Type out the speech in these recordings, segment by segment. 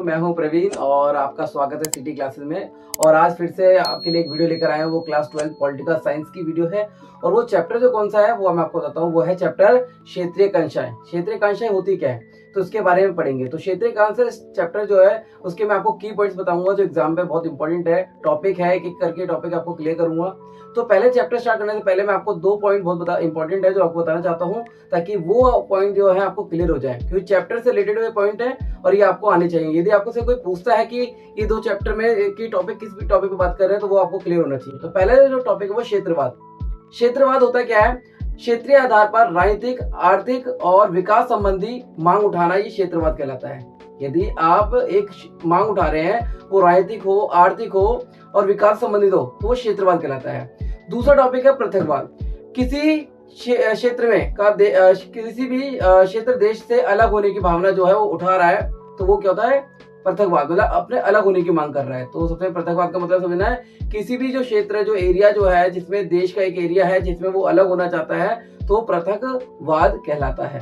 मैं हूं प्रवीण और आपका स्वागत है सिटी क्लासेस में। और आज फिर से आपके लिए एक वीडियो लेकर आए हैं। वो क्लास 12 पॉलिटिकल साइंस की वीडियो है और वो चैप्टर जो कौन सा है वो मैं आपको बताता हूँ। वो है चैप्टर क्षेत्रीय कंशाएं। क्षेत्रीय कंशाएं होती क्या है तो उसके बारे में पढ़ेंगे। तो क्षेत्रीय कंशाएं चैप्टर जो है उसके मैं आपको की पॉइंट्स बताऊंगा जो एग्जाम में बहुत इंपॉर्टेंट है। टॉपिक है, एक एक करके टॉपिक आपको क्लियर करूंगा। तो पहले चैप्टर स्टार्ट करने से पहले मैं आपको 2 पॉइंट बहुत इंपॉर्टेंट है जो आपको बताना चाहता हूँ, ताकि वो पॉइंट जो है आपको क्लियर हो जाए, क्योंकि चैप्टर से रिलेटेड हुए पॉइंट है और ये आपको आने चाहिए। यदि आपको से कोई पूछता है कि ये 2 चैप्टर में की टॉपिक किस भी टॉपिक पे बात कर रहे हैं तो वो आपको क्लियर होना चाहिए। तो पहले जो टॉपिक है वो क्षेत्रवाद। क्षेत्रवाद होता क्या है? क्षेत्रीय आधार पर राजनीतिक, आर्थिक और विकास संबंधी मांग उठाना, ये क्षेत्रवाद कहलाता है। यदि आप एक मांग उठा रहे हैं, वो राजनीतिक हो, आर्थिक हो और विकास संबंधित हो, तो वो क्षेत्रवाद कहलाता है। दूसरा टॉपिक है पृथकवाद। किसी क्षेत्र में किसी भी क्षेत्र देश से अलग होने की भावना जो है वो उठा रहा है, तो वो क्या होता है? पृथकवाद। मतलब अपने अलग होने की मांग कर रहा है। तो सबसे पृथकवाद का मतलब समझना है, किसी भी जो क्षेत्र, जो एरिया जो है, जिसमें देश का एक एरिया है जिसमें वो अलग होना चाहता है, तो पृथकवाद कहलाता है।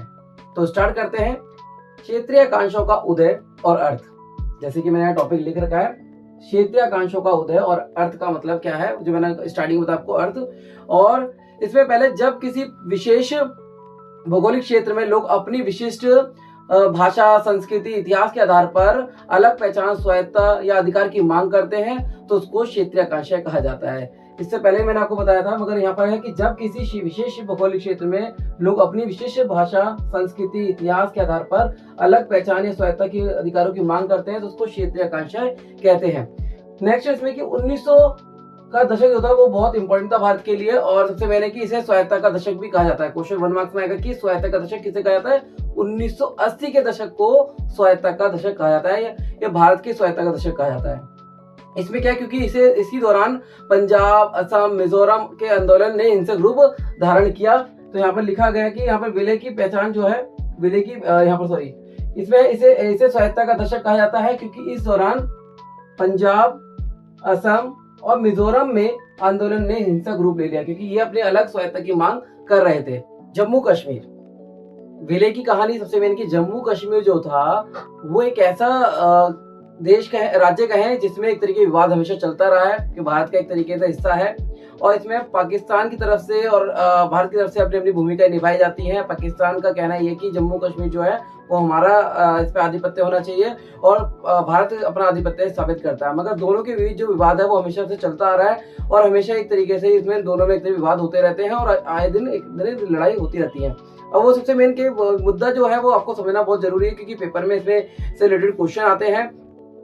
तो स्टार्ट करते हैं। क्षेत्रीय आकांक्षाओं का उदय और अर्थ। जैसे कि मैंने टॉपिक लिख रखा है, क्षेत्रीय आकांक्षाओं का उदय और अर्थ का मतलब क्या है, जो मैंने स्टार्टिंग में बताया आपको अर्थ। और इसमें पहले जब किसी विशेष भौगोलिक क्षेत्र में लोग अपनी विशिष्ट भाषा, संस्कृति, इतिहास के आधार पर अलग पहचान, स्वायत्ता या अधिकार की मांग करते हैं, तो उसको क्षेत्रीय आकांक्षाएं कहा जाता है। इससे पहले मैंने आपको बताया था, मगर यहाँ पर है कि जब किसी विशेष भौगोलिक क्षेत्र में लोग अपनी विशिष्ट भाषा, संस्कृति, इतिहास के आधार पर अलग पहचान या स्वायत्ता के अधिकारों की मांग करते हैं, तो उसको क्षेत्रीय आकांक्षाएं कहते हैं। नेक्स्ट इसमें कि 1900 का दशक होता है वो बहुत इंपॉर्टेंट था भारत के लिए, और सबसे मैंने कि इसे स्वायत्ता का दशक भी कहा जाता है। क्वेश्चन 1 मार्क्स में आएगा कि स्वायत्ता का दशक किसे कहा जाता है? 1980 के दशक को स्वायत्ता का दशक कहा जाता है, या भारत की स्वायत्ता का दशक कहा जाता है। इसमें क्या है, क्योंकि इसी दौरान पंजाब, असम, मिजोरम के आंदोलन ने हिंसक रूप धारण किया। तो यहाँ पर लिखा गया कि यहाँ पर विलय की पहचान जो है, विलय की यहाँ पर इसमें इसे स्वायत्ता का दशक कहा जाता है, क्योंकि इस दौरान पंजाब, असम और मिजोरम में आंदोलन ने हिंसक रूप ले लिया, क्योंकि ये अपने अलग स्वायत्ता की मांग कर रहे थे। जम्मू कश्मीर विलय की कहानी सबसे मेन की जम्मू कश्मीर जो था वो एक ऐसा देश का है, राज्य का है, जिसमें एक तरीके विवाद हमेशा चलता रहा है कि भारत का एक तरीके से हिस्सा है, और इसमें पाकिस्तान की तरफ से और भारत की तरफ से अपनी अपनी भूमिका निभाई जाती है। पाकिस्तान का कहना यह कि जम्मू कश्मीर जो है वो हमारा, इस पर आधिपत्य होना चाहिए, और भारत अपना आधिपत्य साबित करता है। मगर दोनों के बीच जो विवाद है वो हमेशा से चलता आ रहा है, और हमेशा एक तरीके से इसमें दोनों में एक विवाद होते रहते हैं, और आए दिन एक लड़ाई होती रहती है। अब वो सबसे मेन के मुद्दा जो है वो आपको समझना बहुत जरूरी है, क्योंकि पेपर में इसमें से रिलेटेड क्वेश्चन आते हैं।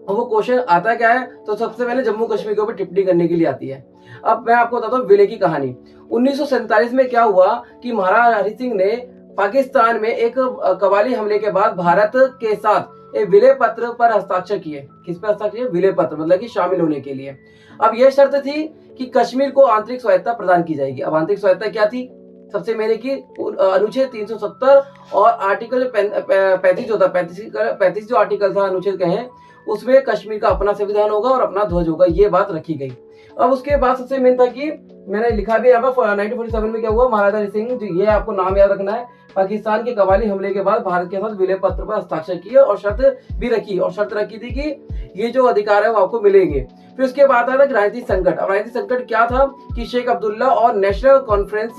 और वो क्वेश्चन आता क्या है, तो सबसे पहले जम्मू कश्मीर के ऊपर टिप्पणी करने के लिए आती है। अब मैं आपको बताता हूँ विलय की कहानी। 1947 में क्या हुआ कि महाराजा हरि सिंह ने पाकिस्तान में एक कव्वाली हमले के बाद भारत के साथ एक विलय पत्र पर हस्ताक्षर किए। किस पर हस्ताक्षर किए? विलय पत्र, मतलब कि शामिल होने के लिए। अब यह शर्त थी कि कश्मीर को आंतरिक स्वायत्ता प्रदान की जाएगी। अब आंतरिक स्वायत्ता क्या थी? सबसे मेरे की अनुच्छेद 370 और आर्टिकल 35 जो था, 35 जो आर्टिकल था, अनुच्छेद कहें, उसमें कश्मीर का अपना संविधान होगा और अपना ध्वज होगा, ये बात रखी गई। अब उसके बाद सबसे मेन था कि मैंने लिखा भी यहाँ पर 1947 में क्या हुआ, महाराजा हरि सिंह, जो ये आपको नाम याद रखना है, पाकिस्तान के कव्वाली हमले के बाद भारत के साथ विलय पत्र पर हस्ताक्षर किए, और शर्त भी रखी, और शर्त रखी थी कि ये जो अधिकार है वो आपको मिलेंगे। फिर उसके बाद आता कि राजनीतिक संकट। अब राजनीतिक संकट क्या था कि शेख अब्दुल्ला और नेशनल कॉन्फ्रेंस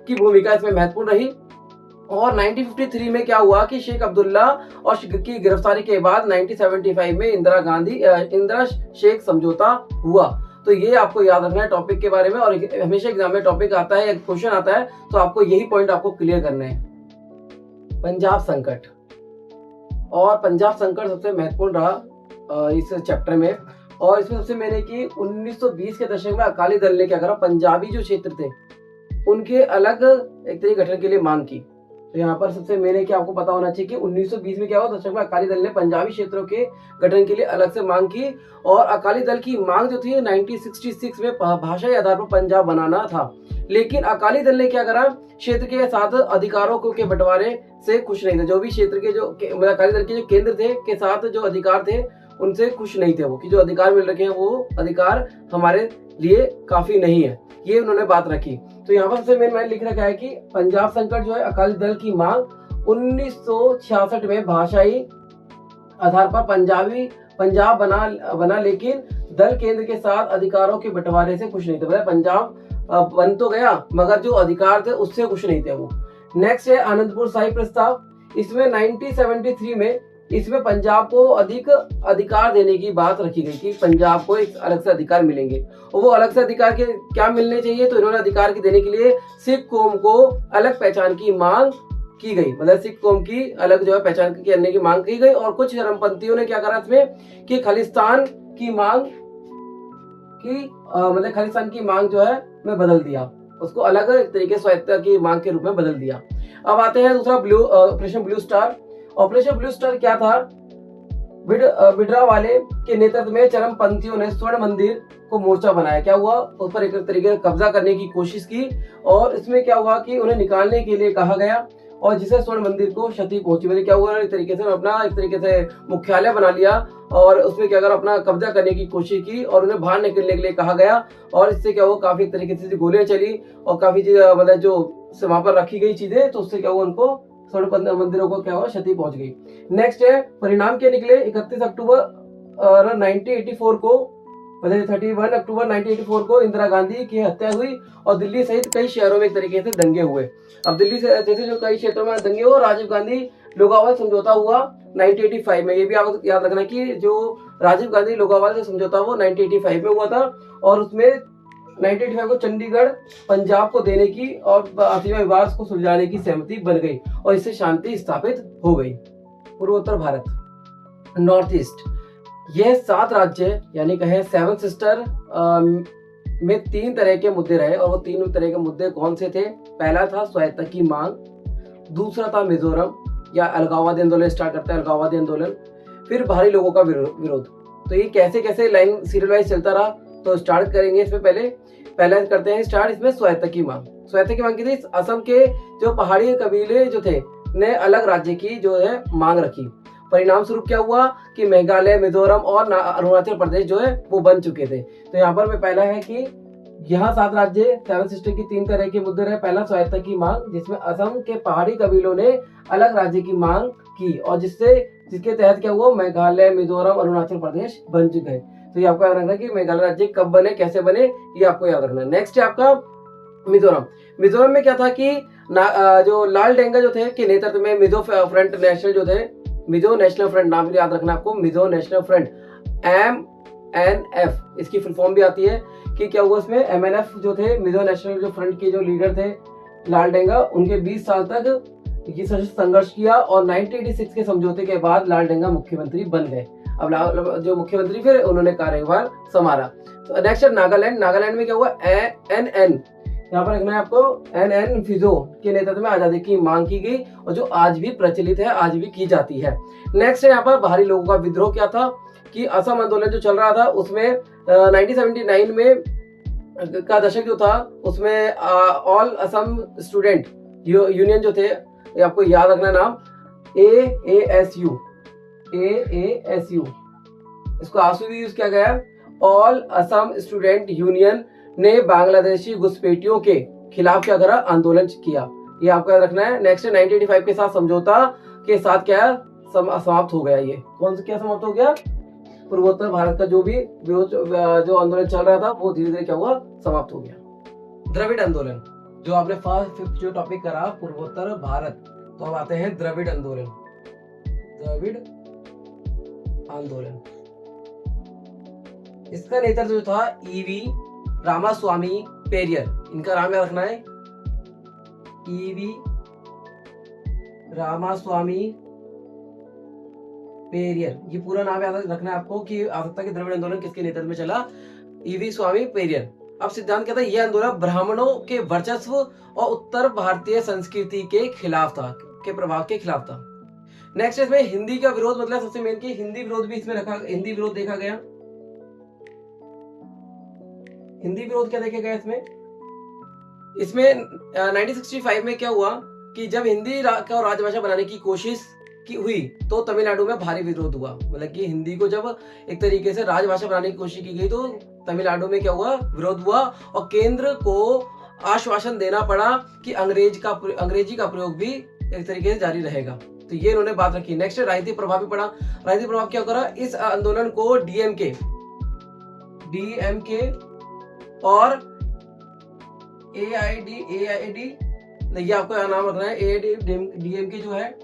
की भूमिका इसमें महत्वपूर्ण रही। और 1953 में क्या हुआ कि शेख अब्दुल्ला और की गिरफ्तारी के बाद 1975 में इंदिरा शेख समझौता हुआ। तो ये आपको याद रखना है टॉपिक के बारे में, और हमेशा एग्जाम में टॉपिक आता है या क्वेश्चन आता है तो आपको यही पॉइंट आपको क्लियर करना है। पंजाब संकट, और पंजाब संकट सबसे महत्वपूर्ण रहा इस चैप्टर में। और इसमें सबसे मैंने कि 1920 के दशक में अकाली दल ने क्या करा, पंजाबी जो क्षेत्र थे उनके अलग एक तरीके गठन के लिए मांग की। तो यहाँ पर सबसे मैंने क्या आपको पता होना चाहिए कि 1920 में क्या हुआ, दशक में अकाली दल ने पंजाबी क्षेत्रों के गठन के लिए अलग से मांग की। और अकाली दल की मांग जो थी 1966 में भाषाई आधार पर पंजाब बनाना था। लेकिन अकाली दल ने क्या करा, क्षेत्र के साथ अधिकारों के बंटवारे से खुश नहीं थे। जो भी क्षेत्र के जो अकाली दल के जो केंद्र थे के साथ जो अधिकार थे उनसे खुश नहीं थे वो, कि जो अधिकार मिल रखे हैं वो अधिकार हमारे लिए काफी नहीं है, ये उन्होंने बात रखी। तो यहाँ पर सबसे मैंने लिख रखा है कि पंजाब संकट जो है अकाली दल की मांग 1966 में भाषाई आधार पर पंजाबी पंजाब बना लेकिन दल केंद्र के साथ अधिकारों के बंटवारे से खुश नहीं थे। मतलब पंजाब बन तो गया मगर जो अधिकार थे उससे खुश नहीं थे वो। नेक्स्ट है आनंदपुर साहिब प्रस्ताव। इसमें 1973 में इसमें पंजाब को अधिक अधिकार देने की बात रखी गई कि पंजाब को एक अलग से अधिकार मिलेंगे, और वो अलग से अधिकार के क्या मिलने चाहिए, तो इन्होंने अधिकार के देने के लिए सिख कौम को अलग पहचान की मांग की गई। मतलब सिख कौम की अलग जो है पहचान करने की मांग की गई। और कुछ चरमपंथियों ने क्या करा इसमें कि खालिस्तान की मांग की मतलब खालिस्तान की मांग जो है में बदल दिया, उसको अलग तरीके स्वायत्तता की मांग के रूप में बदल दिया। अब आते हैं दूसरा operation blue star. Operation blue star क्या था? भिंडरावाले के नेतृत्व में चरमपंथियों ने स्वर्ण मंदिर को मोर्चा बनाया। क्या हुआ? उस पर एक तरीके से कब्जा करने की कोशिश की, और इसमें क्या हुआ कि उन्हें निकालने के लिए कहा गया, और जिसे स्वर्ण मंदिर को क्षति पहुंची। मतलब क्या हुआ, एक तरीके से अपना एक तरीके से मुख्यालय बना लिया, और उसमें क्या कर अपना कब्जा करने की कोशिश की, और उन्हें बाहर निकलने के लिए कहा गया। और इससे क्या हुआ, काफी तरीके से गोलियां चली और काफी मतलब जो वहां पर रखी गई चीजें, तो उससे क्या हुआ, उनको स्वर्ण मंदिरों को क्या हुआ, क्षति पहुंच गई। नेक्स्ट है परिणाम क्या निकले? 31 अक्टूबर 1984 को, मतलब 31 अक्टूबर 1984 को इंदिरा गांधी की हत्या हुई, और दिल्ली सहित कई शहरों में एक तरीके से दंगे हुए। अब दिल्ली से जैसे जो कई क्षेत्रों में दंगे हुए, राजीव गांधी लोगावाल समझौता हुआ 1985 में। ये भी आपको याद रखना कि जो राजीव गांधी लोगावाल से समझौता वो 1985 में हुआ था, और उसमें 1985 को चंडीगढ़ पंजाब को देने की और आपसी विवाद को सुलझाने की सहमति बन गई, और इससे शांति स्थापित हो गई। पूर्वोत्तर भारत, नॉर्थ ईस्ट, यह 7 राज्य यानी कहे 7 सिस्टर में 3 तरह के मुद्दे रहे, और वो 3 तरह के मुद्दे कौन से थे? पहला था स्वायत्तता की मांग, दूसरा था मिजोरम या अलगाववादी आंदोलन, स्टार्ट करता है अलगाववादी आंदोलन, फिर बाहरी लोगों का विरोध। तो ये कैसे कैसे लाइन सीरियल वाइज चलता रहा, तो स्टार्ट करेंगे इसमें पहले करते हैं स्टार्ट इसमें स्वायत्तता की मांग। स्वायत्तता की मांग की थी, असम के जो पहाड़ी कबीले जो थे ने अलग राज्य की जो है मांग रखी। परिणाम स्वरूप क्या हुआ कि मेघालय, मिजोरम और अरुणाचल प्रदेश जो है वो बन चुके थे। तो यहाँ पर पहला है कि यहाँ 7 राज्य 7 सिस्टर की 3 तरह के मुद्दे रहे। पहला स्वायत्तता की मांग, जिसमें असम के पहाड़ी कबीलों ने अलग राज्य की मांग की, और जिसके तहत क्या हुआ, मेघालय, मिजोरम, अरुणाचल प्रदेश बन चुके हैं। तो ये आपको याद रखना कि मेघालय राज्य कब बने, कैसे बने, ये आपको याद रखना है। नेक्स्ट है आपका मिजोरम। मिजोरम में क्या था कि जो लाल डेंगा जो थे के नेतृत्व में मिजो फ्रंट नेशनल जो थे, मिजो नेशनल फ्रंट नाम याद रखना आपको, मिजो नेशनल फ्रंट, MNF इसकी फुल फॉर्म भी आती है कि क्या हुआ इसमें, MNF जो थे मिजो नेशनल जो फ्रंट के जो लीडर थे लाल डेंगा, उनके 20 साल तक ये संघर्ष किया, और 1986 के समझौते के बाद लाल डेंगा मुख्यमंत्री बन गए। अब जो मुख्यमंत्री फिर उन्होंने कार्यभार संभाला। तो नेक्स्ट है नागालैंड। नागालैंड में क्या हुआ, NN यहाँ पर रखना है आपको, NN फिजो के नेतृत्व में आजादी की मांग की गई, और जो आज भी प्रचलित है, आज भी की जाती है। नेक्स्ट है यहाँ पर बाहरी लोगों का विद्रोह। क्या था कि असम आंदोलन जो चल रहा था उसमें 1979 में का दशक जो था उसमें ऑल असम स्टूडेंट यूनियन जो थे, आपको याद रखना नाम, AASU, इसको आंसू भी यूज किया गया। ऑल असम स्टूडेंट यूनियन ने बांग्लादेशी घुसपैठियों के खिलाफ क्या करा, आंदोलन किया। ये आपको याद रखना है। नेक्स्ट 1985 के साथ समझौता के साथ क्या समाप्त हो गया। ये कौन सा क्या समाप्त हो गया, पूर्वोत्तर भारत का जो भी जो आंदोलन चल रहा था वो धीरे धीरे क्या हुआ, समाप्त हो गया। द्रविड़ आंदोलन, जो आपने फर्स्ट जो टॉपिक करा पूर्वोत्तर भारत, तो अब आते हैं द्रविड़ आंदोलन। द्रविड़ आंदोलन, इसका नेतृत्व जो था EV रामास्वामी पेरियर, इनका नाम याद रखना है, EV रामास्वामी पेरियर, ये पूरा नाम याद रखना है आपको कि आ सकता है कि द्रविड़ आंदोलन किसके नेतृत्व में चला, EV स्वामी पेरियर। अब सिद्धांत क्या था, यह आंदोलन ब्राह्मणों के वर्चस्व और उत्तर भारतीय संस्कृति के खिलाफ था, के प्रभाव के खिलाफ था। नेक्स्ट इसमें हिंदी का विरोध, मतलब सबसे मेन की हिंदी विरोध भी इसमें रखा, हिंदी विरोध देखा गया। हिंदी विरोध क्या देखा गया इसमें 1965 में क्या हुआ कि जब हिंदी को राजभाषा बनाने की कोशिश की हुई तो तमिलनाडु में भारी विरोध हुआ। मतलब कि हिंदी को जब एक तरीके से राजभाषा बनाने की कोशिश की गई तो तमिलनाडु में क्या हुआ, विरोध हुआ, और केंद्र को आश्वासन देना पड़ा कि अंग्रेजी का प्रयोग भी एक तरीके से जारी रहेगा। तो ये इन्होंने बात रखी। नेक्स्ट राजनीतिक प्रभाव भी पड़ा। राजनीतिक प्रभाव क्या करा, इस आंदोलन को डीएमके और एआईडी ये आपको नाम रखना है। एआईडी डीएमके जो है,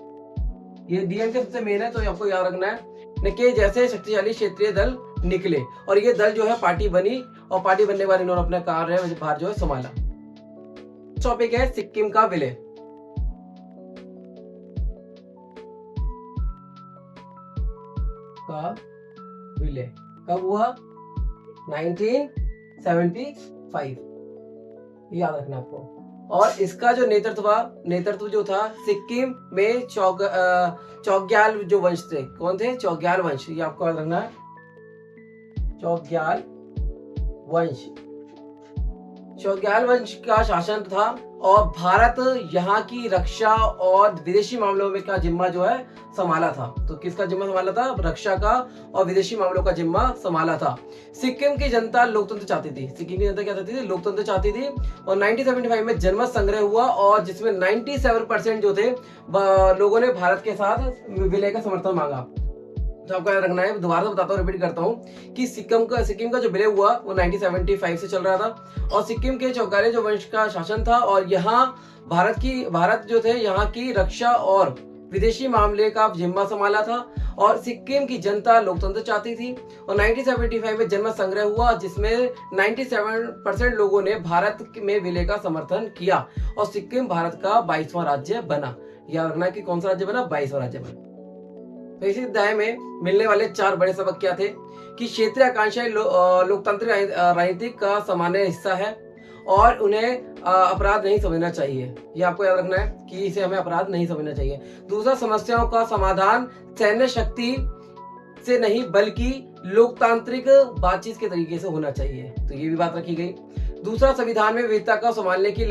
ये डीएमके सबसे मेन है, तो आपको याद रखना है कि जैसे शक्तिशाली क्षेत्रीय दल निकले और ये दल जो है पार्टी बनी और पार्टी बनने के बाद इन्होंने अपना कार्यभार जो है संभाला। टॉपिक है सिक्किम का विलय। कब हुआ? 1975, याद रखना आपको। और इसका जो नेतृत्व जो था सिक्किम में चौग्याल जो वंश थे, कौन थे? चौग्याल वंश, ये आपको याद रखना है। चौग्याल वंश का शासन था और भारत यहाँ की रक्षा और विदेशी मामलों में का जिम्मा जो है संभाला था। तो किसका जिम्मा संभाला था? रक्षा का और विदेशी मामलों का जिम्मा संभाला था। सिक्किम की जनता लोकतंत्र चाहती थी। सिक्किम की जनता क्या चाहती थी? लोकतंत्र चाहती थी। और 1975 में जनमत संग्रह हुआ और जिसमें 97% जो थे लोगों ने भारत के साथ विलय का समर्थन मांगा। तो आपको याद रखना है, दोबारा से बताता हूँ, रिपीट करता हूँ कि सिक्किम का जो विलय हुआ वो 1975 से चल रहा था और सिक्किम के चौगाले जो वंश का शासन था और यहाँ भारत जो थे यहाँ की रक्षा और विदेशी मामले का जिम्मा संभाला था और सिक्किम की जनता लोकतंत्र चाहती थी। और 1975 में जनमत संग्रह हुआ जिसमें 97% लोगों ने भारत में विलय का समर्थन किया और सिक्किम भारत का 22वां राज्य बना। याद रखना कि कौन सा राज्य बना? 22वां राज्य बना। तो इसी अध्याय में मिलने वाले 4 बड़े सबक क्या थे कि क्षेत्रीय आकांक्षाएं लोकतांत्रिक राजनीति का सामान्य हिस्सा है और उन्हें अपराध नहीं समझना चाहिए। ये आपको याद रखना है कि इसे हमें अपराध नहीं समझना चाहिए। दूसरा, समस्याओं का समाधान सैन्य शक्ति से नहीं बल्कि लोकतांत्रिक बातचीत के तरीके से होना चाहिए। तो ये भी बात रखी गई। दूसरा, संविधान में विविधता का संभालने की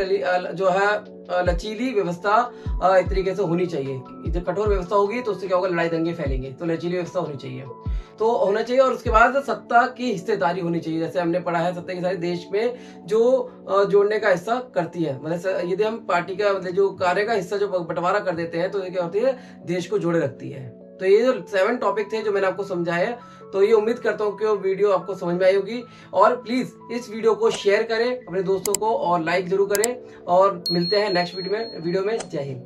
जो है लचीली व्यवस्था इस तरीके से होनी चाहिए। जब कठोर व्यवस्था होगी तो उससे क्या होगा? लड़ाई दंगे फैलेंगे। तो लचीली व्यवस्था होनी चाहिए और उसके बाद सत्ता की हिस्सेदारी होनी चाहिए। जैसे हमने पढ़ा है, सत्ता की सारी देश में जो जोड़ने का हिस्सा करती है। मतलब यदि हम पार्टी का मतलब जो कार्य का हिस्सा जो बंटवारा कर देते हैं तो ये क्या होती है? देश को जोड़े रखती है। तो ये जो 7 टॉपिक थे जो मैंने आपको समझाया, तो ये उम्मीद करता हूँ कि वो वीडियो आपको समझ में आई होगी। और प्लीज इस वीडियो को शेयर करें अपने दोस्तों को और लाइक जरूर करें और मिलते हैं नेक्स्ट वीडियो में। जय हिंद।